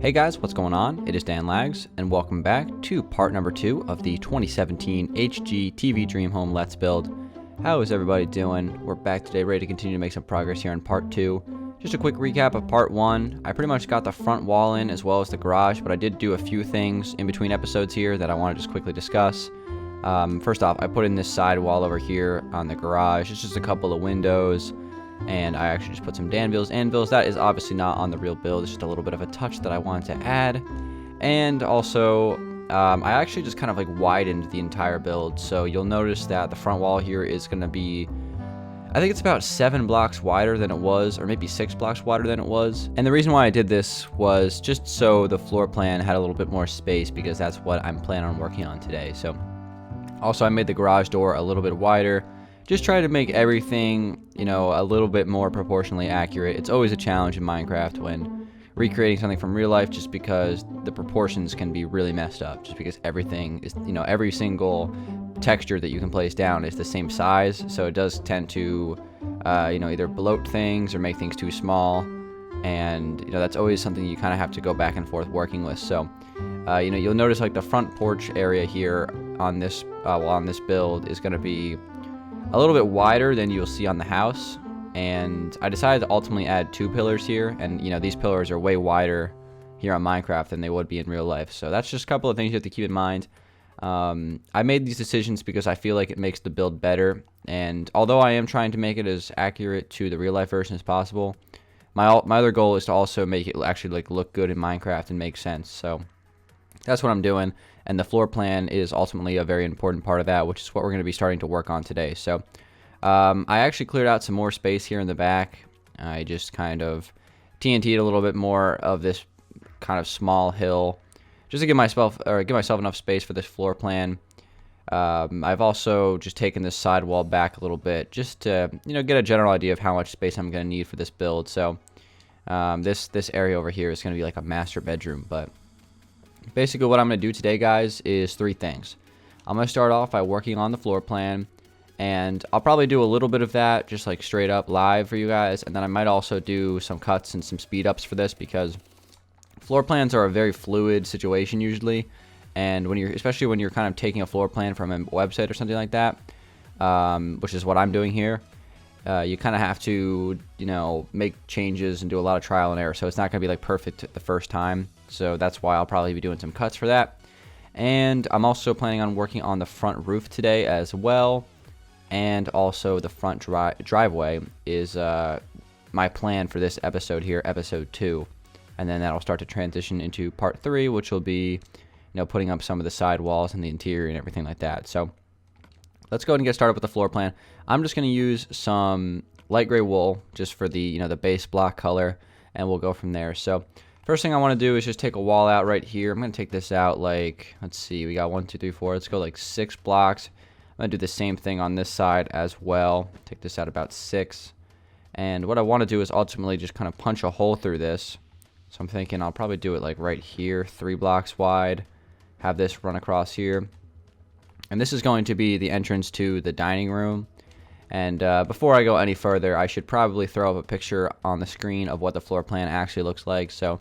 Hey guys, what's going on? It is Danlags, and welcome back to part number 2 of the 2017 HGTV Dream Home Let's Build. How is everybody doing? We're back today, ready to continue to make some progress here in part 2. Just a quick recap of part 1. I pretty much got the front wall in as well as the garage, but I did do a few things in between episodes here that I want to just quickly discuss. First off, I put in this side wall over here on the garage. It's just a couple of windows. And I actually just put some anvils. That is obviously not on the real build. It's just a little bit of a touch that I wanted to add. And also, I actually just kind of like widened the entire build. So you'll notice that the front wall here is going to be, I think it's about 7 blocks wider than it was, or maybe 6 blocks wider than it was. And the reason why I did this was just so the floor plan had a little bit more space, because that's what I'm planning on working on today. So also I made the garage door a little bit wider. Just try to make everything, a little bit more proportionally accurate. It's always a challenge in Minecraft when recreating something from real life, just because the proportions can be really messed up. Just because everything is, every single texture that you can place down is the same size. So it does tend to, either bloat things or make things too small. And, that's always something you kind of have to go back and forth working with. So, you'll notice like the front porch area here on this build is going to be a little bit wider than you'll see on the house, and I decided to ultimately add 2 pillars here, and these pillars are way wider here on Minecraft than they would be in real life. So that's just a couple of things you have to keep in mind. I made these decisions because I feel like it makes the build better, and although I am trying to make it as accurate to the real life version as possible, my other goal is to also make it actually look good in Minecraft and make sense. So that's what I'm doing, and the floor plan is ultimately a very important part of that, which is what we're going to be starting to work on today. So I actually cleared out some more space here in the back. I just kind of TNT'd a little bit more of this kind of small hill, just to give myself enough space for this floor plan. I've also just taken this side wall back a little bit, just to get a general idea of how much space I'm going to need for this build. So this area over here is going to be like a master bedroom, but basically what I'm going to do today, guys, is 3 things. I'm going to start off by working on the floor plan, and I'll probably do a little bit of that just like straight up live for you guys, and then I might also do some cuts and some speed ups for this, because floor plans are a very fluid situation usually, and especially when you're kind of taking a floor plan from a website or something like that, which is what I'm doing here. You kind of have to, make changes and do a lot of trial and error, so it's not going to be like perfect the first time. So that's why I'll probably be doing some cuts for that. And I'm also planning on working on the front roof today as well. And also the front driveway is my plan for this episode here, episode 2. And then that'll start to transition into part 3, which will be, putting up some of the side walls and the interior and everything like that. So let's go ahead and get started with the floor plan. I'm just going to use some light gray wool just for the, the base block color, and we'll go from there. So first thing I want to do is just take a wall out right here. I'm going to take this out let's see, we got 1, 2, 3, 4. Let's go like 6 blocks. I'm going to do the same thing on this side as well. Take this out about 6. And what I want to do is ultimately just kind of punch a hole through this. So I'm thinking I'll probably do it like right here, 3 blocks wide. Have this run across here. And this is going to be the entrance to the dining room. And before I go any further, I should probably throw up a picture on the screen of what the floor plan actually looks like. So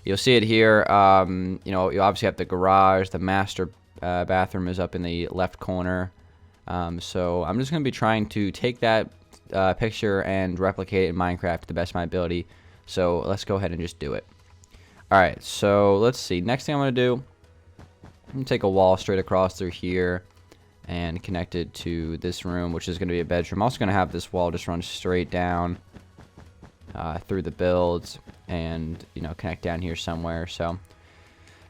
you'll see it here. You obviously have the garage. The master bathroom is up in the left corner. So I'm just going to be trying to take that picture and replicate it in Minecraft to the best of my ability. So let's go ahead and just do it. All right, so let's see. Next thing I'm going to do, I'm going to take a wall straight across through here and connect it to this room, which is going to be a bedroom. I'm also going to have this wall just run straight down through the builds and, connect down here somewhere. So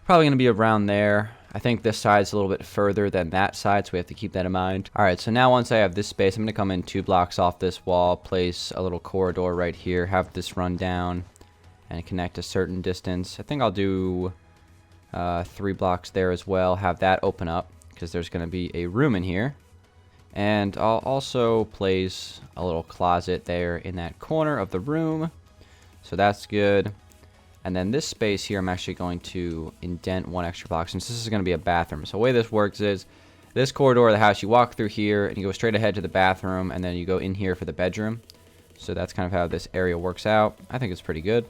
probably going to be around there. I think this side's a little bit further than that side, so we have to keep that in mind. All right, so now once I have this space, I'm going to come in 2 blocks off this wall, place a little corridor right here, have this run down and connect a certain distance. I think I'll do 3 blocks there as well, have that open up, because there's going to be a room in here. And I'll also place a little closet there in that corner of the room. So that's good. And then this space here, I'm actually going to indent 1 extra block, since this is going to be a bathroom. So the way this works is, this corridor of the house, you walk through here, and you go straight ahead to the bathroom, and then you go in here for the bedroom. So that's kind of how this area works out. I think it's pretty good.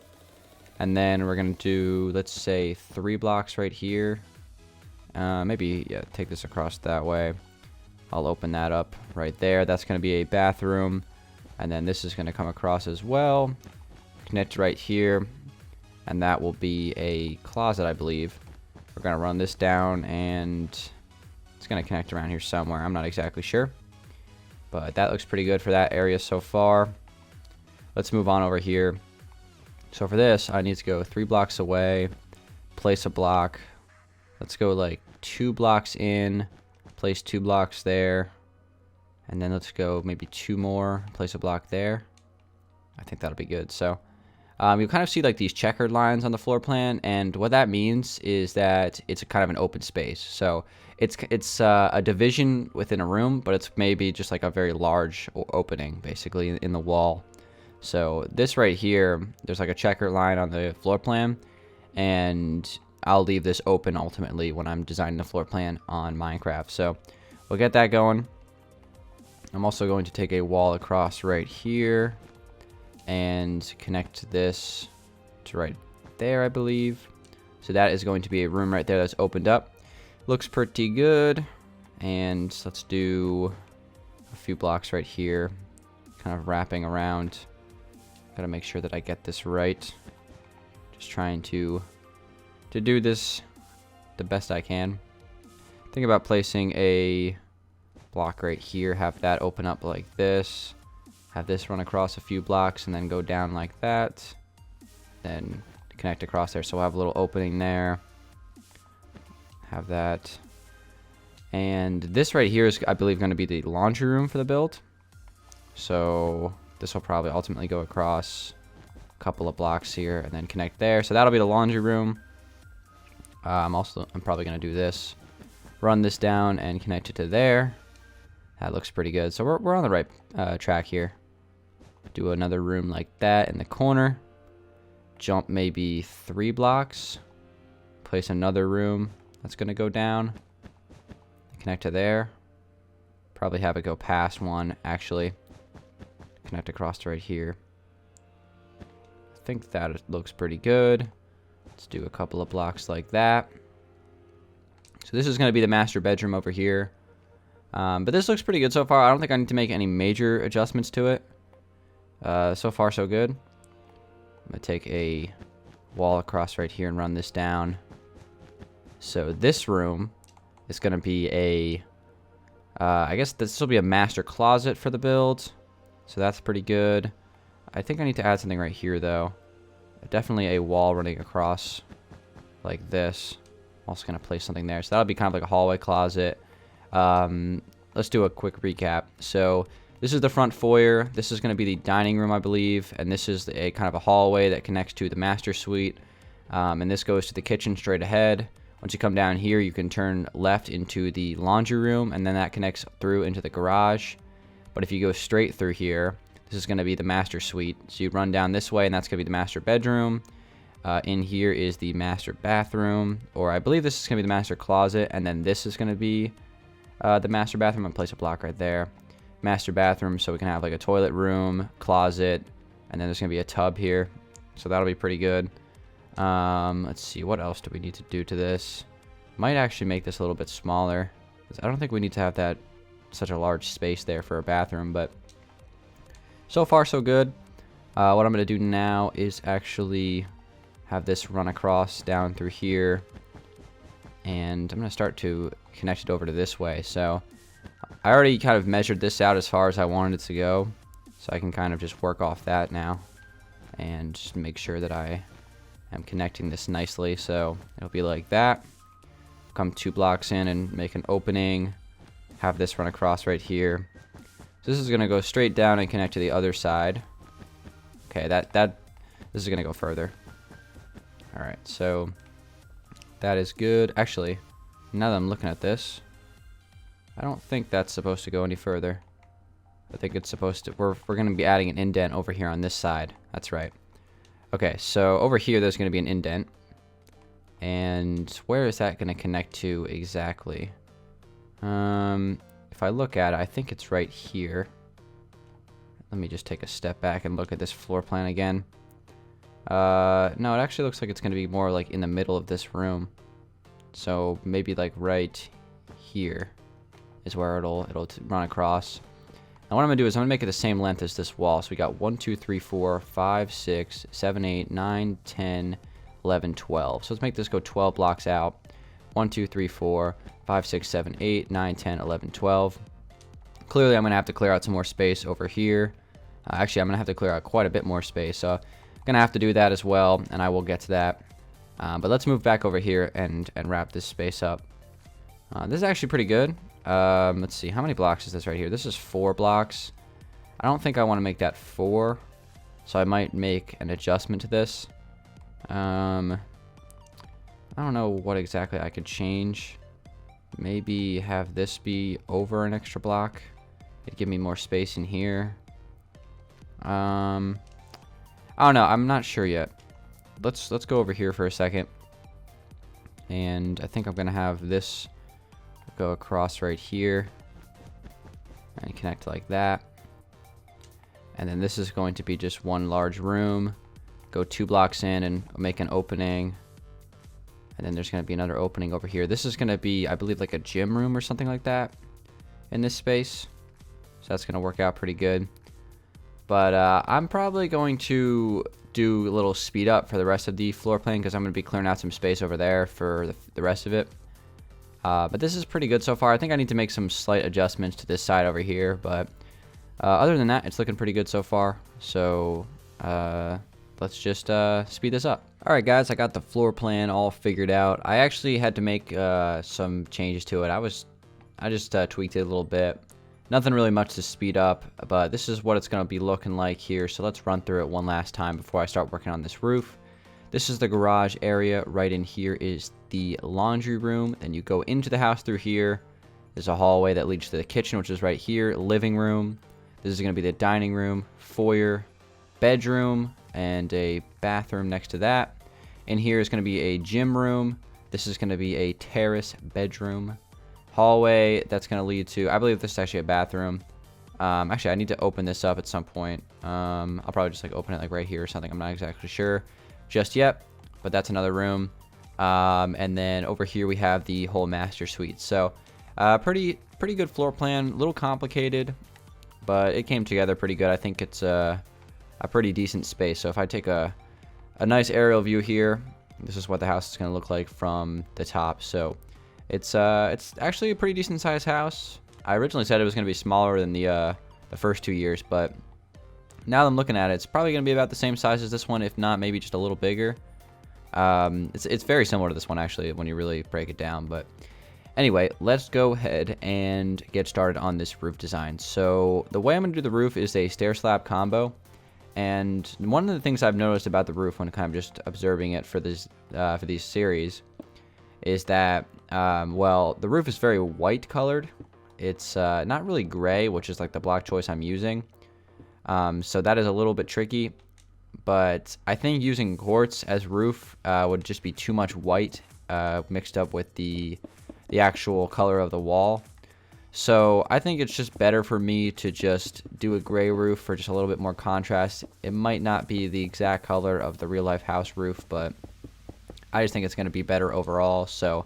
And then we're going to do, let's say, 3 blocks right here. Maybe, yeah, take this across that way. I'll open that up right there. That's going to be a bathroom. And then this is going to come across as well. Connect right here. And that will be a closet, I believe. We're going to run this down, and it's going to connect around here somewhere. I'm not exactly sure. But that looks pretty good for that area so far. Let's move on over here. So for this, I need to go 3 blocks away, place a block. Let's go like 2 blocks in, place 2 blocks there. And then let's go maybe 2 more, place a block there. I think that'll be good. So you'll kind of see like these checkered lines on the floor plan. And what that means is that it's a kind of an open space. So it's a division within a room, but it's maybe just like a very large opening basically in the wall. So this right here, there's like a checkered line on the floor plan, and I'll leave this open ultimately when I'm designing the floor plan on Minecraft. So we'll get that going. I'm also going to take a wall across right here and connect this to right there, I believe. So that is going to be a room right there that's opened up. Looks pretty good. And let's do a few blocks right here, kind of wrapping around. Gotta make sure that I get this right. Just trying to do this the best I can. Think about placing a block right here, have that open up like this, have this run across a few blocks and then go down like that, then connect across there. So we'll have a little opening there, have that. And this right here is, I believe, going to be the laundry room for the build. So this will probably ultimately go across a couple of blocks here and then connect there. So that'll be the laundry room. I'm probably going to do this, run this down and connect it to there. That looks pretty good. So we're on the right track here. Do another room like that in the corner. Jump maybe 3 blocks. Place another room that's going to go down. Connect to there. Probably have it go past one, actually. Connect across to right here. I think that looks pretty good. Let's do a couple of blocks like that. So this is going to be the master bedroom over here. But this looks pretty good so far. I don't think I need to make any major adjustments to it. So far, so good. I'm going to take a wall across right here and run this down. So this room is going to be a... I guess this will be a master closet for the build. So that's pretty good. I think I need to add something right here, though. Definitely a wall running across like this. I'm also going to place something there. So that'll be kind of like a hallway closet. Let's do a quick recap. So this is the front foyer. This is going to be the dining room, I believe. And this is a kind of a hallway that connects to the master suite. And this goes to the kitchen straight ahead. Once you come down here, you can turn left into the laundry room, and then that connects through into the garage. But if you go straight through here, this is going to be the master suite. So you run down this way, and that's going to be the master bedroom. In here is the master bathroom, or I believe this is going to be the master closet, and then this is going to be the master bathroom. I'm going to place a block right there. Master bathroom, so we can have like a toilet room, closet, and then there's going to be a tub here. So that'll be pretty good. Let's see, what else do we need to do to this? Might actually make this a little bit smaller. I don't think we need to have that such a large space there for a bathroom, but so far so good. What I'm going to do now is actually have this run across down through here, and I'm going to start to connect it over to this way. So I already kind of measured this out as far as I wanted it to go, so I can kind of just work off that now and just make sure that I am connecting this nicely. So it'll be like that. Come 2 blocks in and make an opening, have this run across right here. So this is going to go straight down and connect to the other side. Okay, this is going to go further. All right, so that is good. Actually, now that I'm looking at this, I don't think that's supposed to go any further. I think it's supposed to, we're going to be adding an indent over here on this side. That's right. Okay, so over here there's going to be an indent. And where is that going to connect to exactly? If I look at it, I think it's right here. Let me just take a step back and look at this floor plan again. No, it actually looks like it's going to be more like in the middle of this room. So maybe like right here is where it'll run across. Now what I'm going to do is I'm going to make it the same length as this wall. So we got 1, 2, 3, 4, 5, 6, 7, 8, 9, 10, 11, 12. So let's make this go 12 blocks out. 1, 2, 3, 4, 5, 6, 7, 8, 9, 10, 11, 12. Clearly I'm going to have to clear out some more space over here. Actually, I'm going to have to clear out quite a bit more space. So I'm going to have to do that as well, and I will get to that. But let's move back over here and wrap this space up. This is actually pretty good. Let's see, how many blocks is this right here? This is 4 blocks. I don't think I want to make that 4, so I might make an adjustment to this. I don't know what exactly I could change. Maybe have this be over an extra block. It'd give me more space in here. I don't know. I'm not sure yet. Let's go over here for a second. And I think I'm gonna have this go across right here and connect like that. And then this is going to be just one large room. Go 2 blocks in and make an opening. And then there's going to be another opening over here. This is going to be, I believe, like a gym room or something like that in this space. So that's going to work out pretty good. But I'm probably going to do a little speed up for the rest of the floor plan because I'm going to be clearing out some space over there for the rest of it. But this is pretty good so far. I think I need to make some slight adjustments to this side over here. But other than that, it's looking pretty good so far. So let's just speed this up. Alright guys, I got the floor plan all figured out. I actually had to make some changes to it. I just tweaked it a little bit. Nothing really much to speed up, but this is what it's going to be looking like here. So let's run through it one last time before I start working on this roof. This is the garage area. Right in here is the laundry room. Then you go into the house through here. There's a hallway that leads to the kitchen, which is right here. Living room. This is going to be the dining room, foyer, bedroom, and a bathroom next to that. In here is going to be a gym room. This is going to be a terrace bedroom. Hallway, that's going to lead to, I believe this is actually a bathroom. Actually, I need to open this up at some point. I'll probably just like open it like right here or something. I'm not exactly sure just yet, but that's another room. And then over here we have the whole master suite. So pretty good floor plan, a little complicated, but it came together pretty good. I think it's a pretty decent space. So if I take a nice aerial view here, this is what the house is going to look like from the top. So it's actually a pretty decent sized house. I originally said it was going to be smaller than the first 2 years, but now that I'm looking at it, it's probably going to be about the same size as this one, if not maybe just a little bigger. It's very similar to this one actually when you really break it down. But anyway, let's go ahead and get started on this roof design. So the way I'm going to do the roof is a stair slab combo. And one of the things I've noticed about the roof when kind of just observing it for these series is that, well, the roof is very white colored. It's not really gray, which is like the block choice I'm using. So that is a little bit tricky. But I think using quartz as roof would just be too much white mixed up with the actual color of the wall. So I think it's just better for me to just do a gray roof for just a little bit more contrast. It might not be the exact color of the real life house roof, but I just think it's going to be better overall. So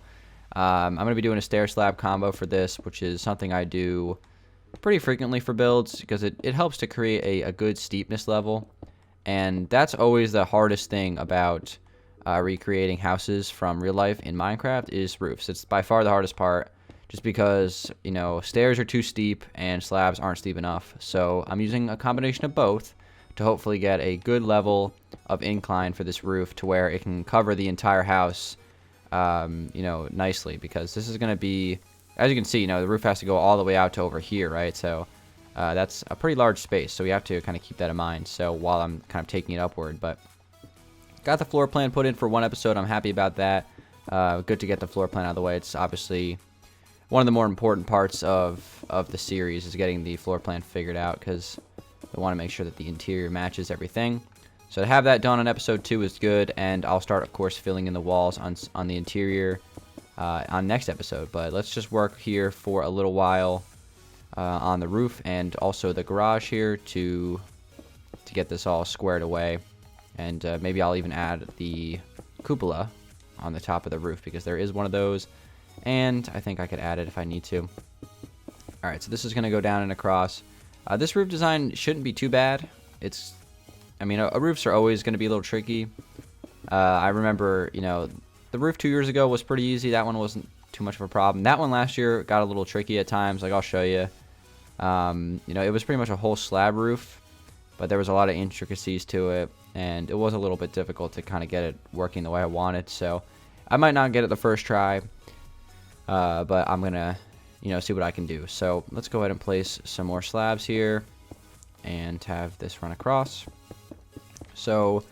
I'm going to be doing a stair slab combo for this, which is something I do pretty frequently for builds because it helps to create a good steepness level. And that's always the hardest thing about recreating houses from real life in Minecraft is roofs. It's by far the hardest part. Just because, you know, stairs are too steep and slabs aren't steep enough. So I'm using a combination of both to hopefully get a good level of incline for this roof to where it can cover the entire house, you know, nicely. Because this is going to be, as you can see, you know, the roof has to go all the way out to over here, right? So that's a pretty large space. So we have to kind of keep that in mind. So while I'm kind of taking it upward, but got the floor plan put in for one episode. I'm happy about that. Good to get the floor plan out of the way. It's obviously one of the more important parts of the series is getting the floor plan figured out because we want to make sure that the interior matches everything. So to have that done on episode 2 is good, and I'll start, of course, filling in the walls on the interior on next episode. But let's just work here for a little while on the roof and also the garage here to get this all squared away. And maybe I'll even add the cupola on the top of the roof, because there is one of those, and I think I could add it if I need to. Alright, so this is going to go down and across. This roof design shouldn't be too bad. I mean, roofs are always going to be a little tricky. I remember, the roof 2 years ago was pretty easy. That one wasn't too much of a problem. That one last year got a little tricky at times. Like, I'll show you. It was pretty much a whole slab roof, but there was a lot of intricacies to it, and it was a little bit difficult to kind of get it working the way I wanted. So I might not get it the first try, but I'm going to, see what I can do. So let's go ahead and place some more slabs here and have this run across. So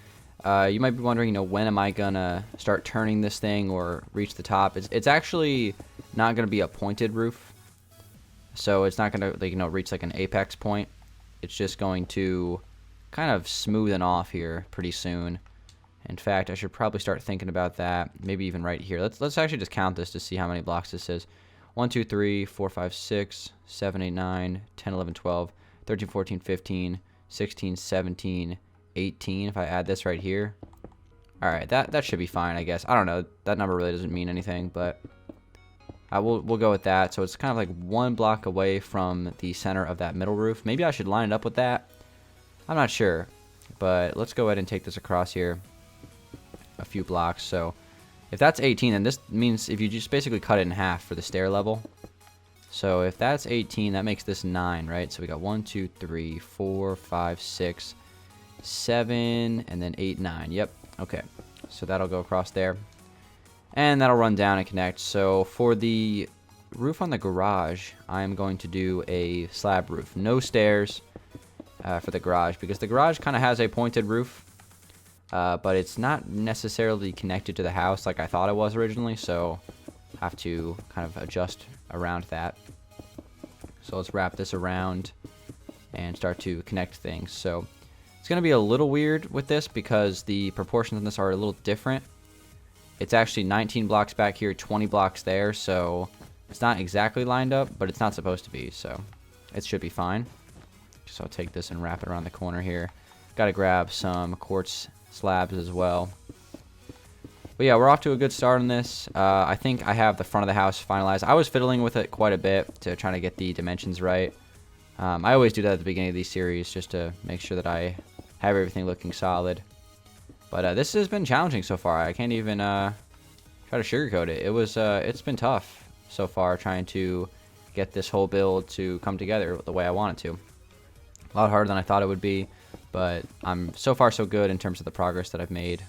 you might be wondering, when am I gonna start turning this thing or reach the top? It's actually not gonna be a pointed roof, so it's not gonna reach like an apex point. It's just going to kind of smoothen off here pretty soon. In fact, I should probably start thinking about that. Maybe even right here. Let's actually just count this to see how many blocks this is. 1, 2, 3, 4, 5, 6, 7, 8, 9, 10, 11, 12, 13, 14, 15, 16, 17, 18. If I add this right here. Alright, that should be fine, I guess. I don't know. That number really doesn't mean anything, but we'll go with that. So it's kind of like 1 block away from the center of that middle roof. Maybe I should line it up with that. I'm not sure. But let's go ahead and take this across here a few blocks. So if that's 18, then this means if you just basically cut it in half for the stair level. So if that's 18, that makes this 9, right? So we got 1, 2, 3, 4, 5, 6, 7, and then 8, 9. Yep. Okay. So that'll go across there. And that'll run down and connect. So for the roof on the garage, I'm going to do a slab roof. No stairs for the garage, because the garage kind of has a pointed roof. But it's not necessarily connected to the house like I thought it was originally, so I have to kind of adjust around that. So let's wrap this around and start to connect things. So it's going to be a little weird with this because the proportions on this are a little different. It's actually 19 blocks back here, 20 blocks there, so it's not exactly lined up, but it's not supposed to be, so it should be fine. So I'll take this and wrap it around the corner here. Got to grab some quartz slabs as well. But yeah, we're off to a good start on this. I think I have the front of the house finalized. I was fiddling with it quite a bit to try to get the dimensions right. I always do that at the beginning of these series just to make sure that I have everything looking solid. But this has been challenging so far. I can't even try to sugarcoat it. It's been tough so far trying to get this whole build to come together the way I want it to. A lot harder than I thought it would be. But I'm so far so good in terms of the progress that I've made.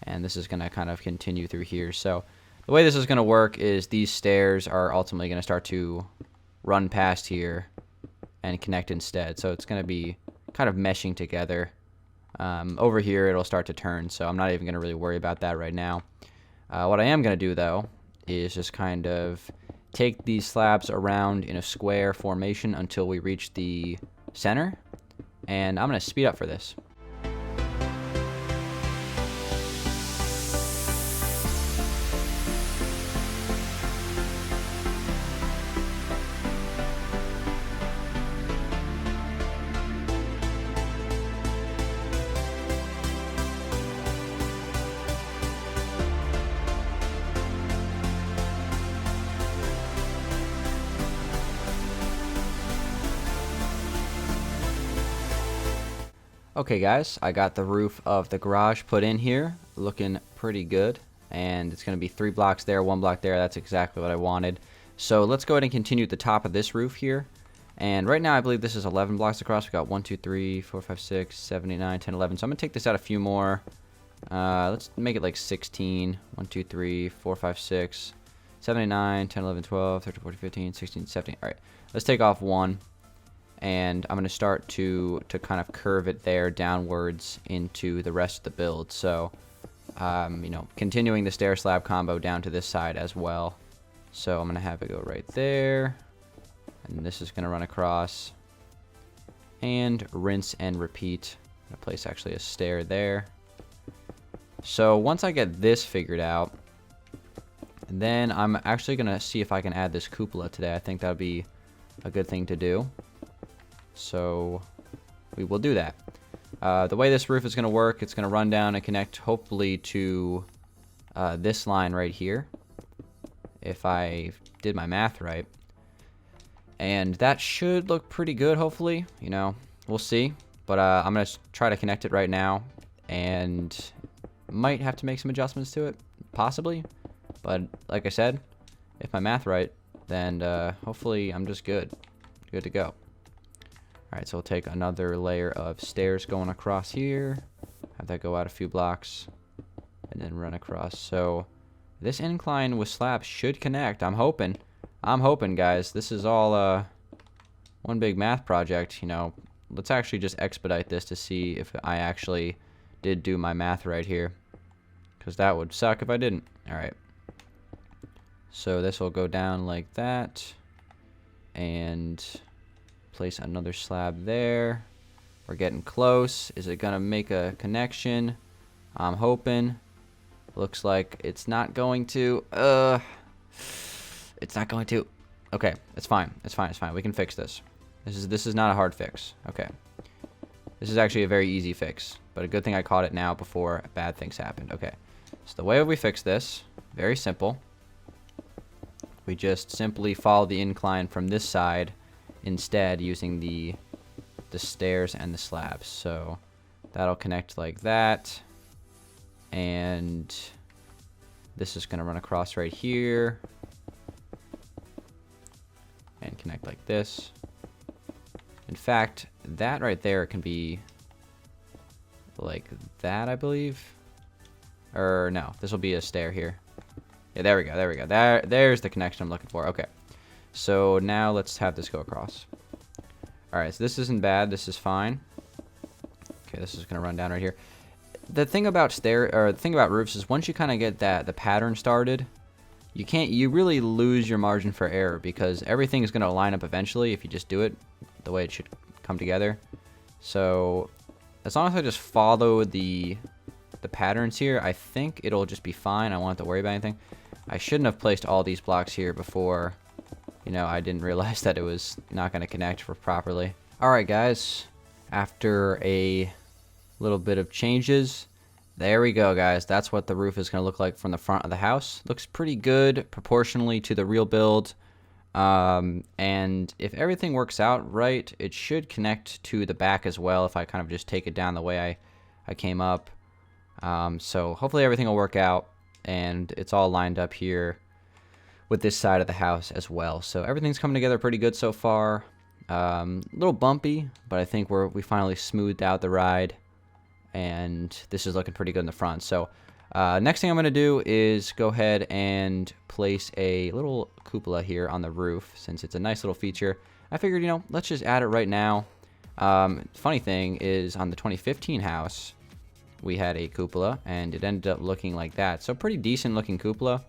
And this is going to kind of continue through here. So the way this is going to work is these stairs are ultimately going to start to run past here and connect instead. So it's going to be kind of meshing together. Over here it'll start to turn, so I'm not even going to really worry about that right now. What I am going to do though is just kind of take these slabs around in a square formation until we reach the center. And I'm going to speed up for this. Okay guys, I got the roof of the garage put in here, looking pretty good, and it's going to be 3 blocks there, 1 block there. That's exactly what I wanted. So let's go ahead and continue at the top of this roof here, and right now I believe this is 11 blocks across. We got 1, 2, 3, 4, 5, 6, 7, 8, 9, 10, 11. So I'm going to take this out a few more. Let's make it like 16. 1, 2, 3, 4, 5, 6, 7, 8, 9, 10, 11, 12, 13, 14, 15, 16, 17. Alright, let's take off 1. And I'm going to start to kind of curve it there downwards into the rest of the build. So, continuing the stair slab combo down to this side as well. So I'm going to have it go right there. And this is going to run across. And rinse and repeat. I'm going to place actually a stair there. So once I get this figured out, then I'm actually going to see if I can add this cupola today. I think that would be a good thing to do. So we will do that. The way this roof is going to work, it's going to run down and connect hopefully to this line right here, if I did my math right. And that should look pretty good, hopefully. You know, we'll see. But I'm going to try to connect it right now, and might have to make some adjustments to it, possibly. But like I said, if my math right, then hopefully I'm just good to go. Alright, so we'll take another layer of stairs going across here, have that go out a few blocks, and then run across. So this incline with slabs should connect. I'm hoping, guys. This is all one big math project. You know, let's actually just expedite this to see if I actually did do my math right here, because that would suck if I didn't. Alright, so this will go down like that, and place another slab there. We're getting close. Is it gonna make a connection? I'm hoping. Looks like it's not going to. It's not going to. Okay, it's fine. It's fine. It's fine. We can fix this. This is not a hard fix. Okay. This is actually a very easy fix, but a good thing I caught it now before bad things happened. Okay. So the way we fix this, very simple. We just simply follow the incline from this side instead, using the stairs and the slabs. So that'll connect like that, and this is going to run across right here and connect like this. In fact, that right there can be like that, I believe. Or no, this will be a stair here. Yeah, there we go, there we go. There's the connection I'm looking for. Okay. So now let's have this go across. Alright, so this isn't bad. This is fine. Okay, this is going to run down right here. The thing about the thing about roofs is once you kind of get the pattern started, you really lose your margin for error, because everything is going to line up eventually if you just do it the way it should come together. So as long as I just follow the patterns here, I think it'll just be fine. I won't have to worry about anything. I shouldn't have placed all these blocks here before. You know, I didn't realize that it was not going to connect properly. Alright guys, after a little bit of changes, there we go guys. That's what the roof is going to look like from the front of the house. Looks pretty good proportionally to the real build. And if everything works out right, it should connect to the back as well if I kind of just take it down the way I came up. So hopefully everything will work out, and it's all lined up here with this side of the house as well. So everything's coming together pretty good so far. A little bumpy, but I think we finally smoothed out the ride, and this is looking pretty good in the front. So next thing I'm going to do is go ahead and place a little cupola here on the roof, since it's a nice little feature. I figured, you know, let's just add it right now. Funny thing is, on the 2015 house, we had a cupola, and it ended up looking like that. So pretty decent looking cupola.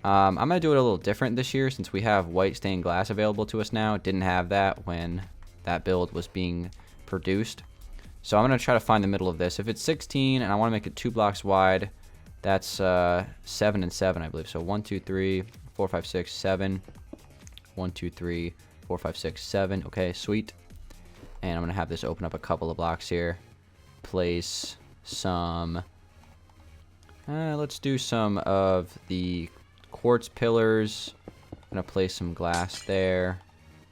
I'm going to do it a little different this year, since we have white stained glass available to us now. Didn't have that when that build was being produced. So I'm going to try to find the middle of this. If it's 16 and I want to make it 2 blocks wide, that's 7 and 7, I believe. So 1, 2, 3, 4, 5, 6, 7. 1, 2, 3, 4, 5, 6, 7. Okay, sweet. And I'm going to have this open up a couple of blocks here. Place some... let's do some of the quartz pillars. I'm going to place some glass there.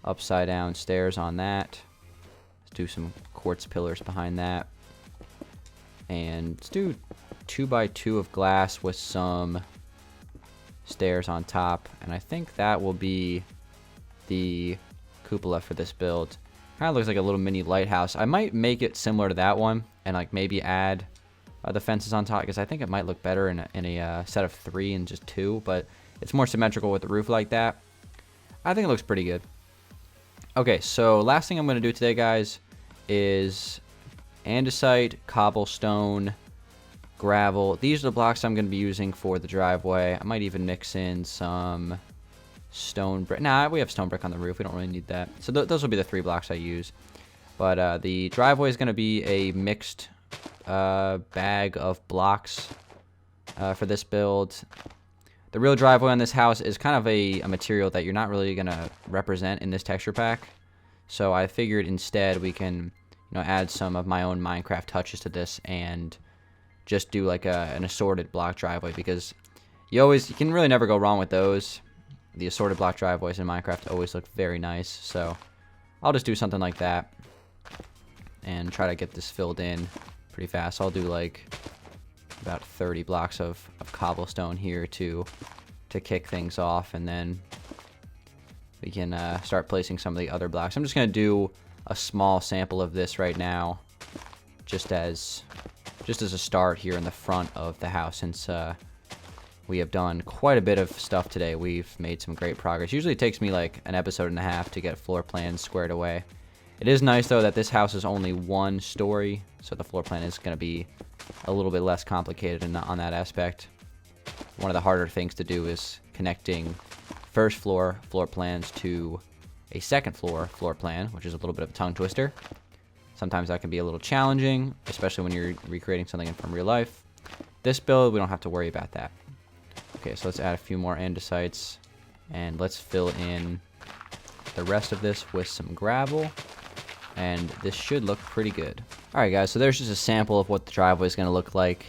Upside down stairs on that. Let's do some quartz pillars behind that. And let's do 2x2 of glass with some stairs on top. And I think that will be the cupola for this build. Kind of looks like a little mini lighthouse. I might make it similar to that one and like maybe add the fences on top, because I think it might look better in a set of 3 and just 2, but it's more symmetrical with the roof like that. I think it looks pretty good. Okay, so last thing I'm going to do today, guys, is andesite, cobblestone, gravel. These are the blocks I'm going to be using for the driveway. I might even mix in some stone brick. Nah, we have stone brick on the roof. We don't really need that. So those will be the 3 blocks I use. But the driveway is going to be a mixed bag of blocks for this build. The real driveway on this house is kind of a material that you're not really going to represent in this texture pack. So I figured instead we can add some of my own Minecraft touches to this and just do like an assorted block driveway, because you can really never go wrong with those. The assorted block driveways in Minecraft always look very nice, so I'll just do something like that and try to get this filled in pretty fast. I'll do like about 30 blocks of cobblestone here to kick things off, and then we can start placing some of the other blocks. I'm just going to do a small sample of this right now, just as a start here in the front of the house, since we have done quite a bit of stuff today. We've made some great progress. Usually it takes me like an episode and a half to get floor plans squared away. It is nice, though, that this house is only one story, so the floor plan is going to be a little bit less complicated on that aspect. One of the harder things to do is connecting first floor plans to a second floor plan, which is a little bit of a tongue twister. Sometimes that can be a little challenging, especially when you're recreating something from real life. This build, we don't have to worry about that. Okay, so let's add a few more andesites, and let's fill in the rest of this with some gravel, and this should look pretty good. Alright guys, so there's just a sample of what the driveway is going to look like.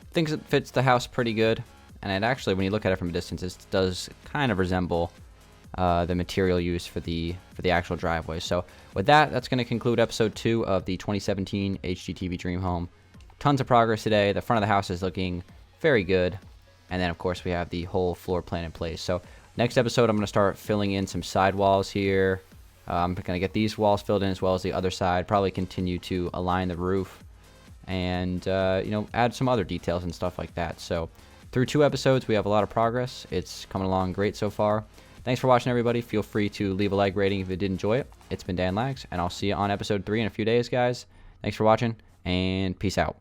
I think it fits the house pretty good, and it actually, when you look at it from a distance, it does kind of resemble the material used for the actual driveway. So with that, that's going to conclude episode 2 of the 2017 HGTV Dream Home. Tons of progress today. The front of the house is looking very good. And then, of course, we have the whole floor plan in place. So next episode, I'm going to start filling in some side walls here. I'm going to get these walls filled in as well as the other side. Probably continue to align the roof and, add some other details and stuff like that. So through 2 episodes, we have a lot of progress. It's coming along great so far. Thanks for watching, everybody. Feel free to leave a like rating if you did enjoy it. It's been Dan Lags, and I'll see you on episode 3 in a few days, guys. Thanks for watching, and peace out.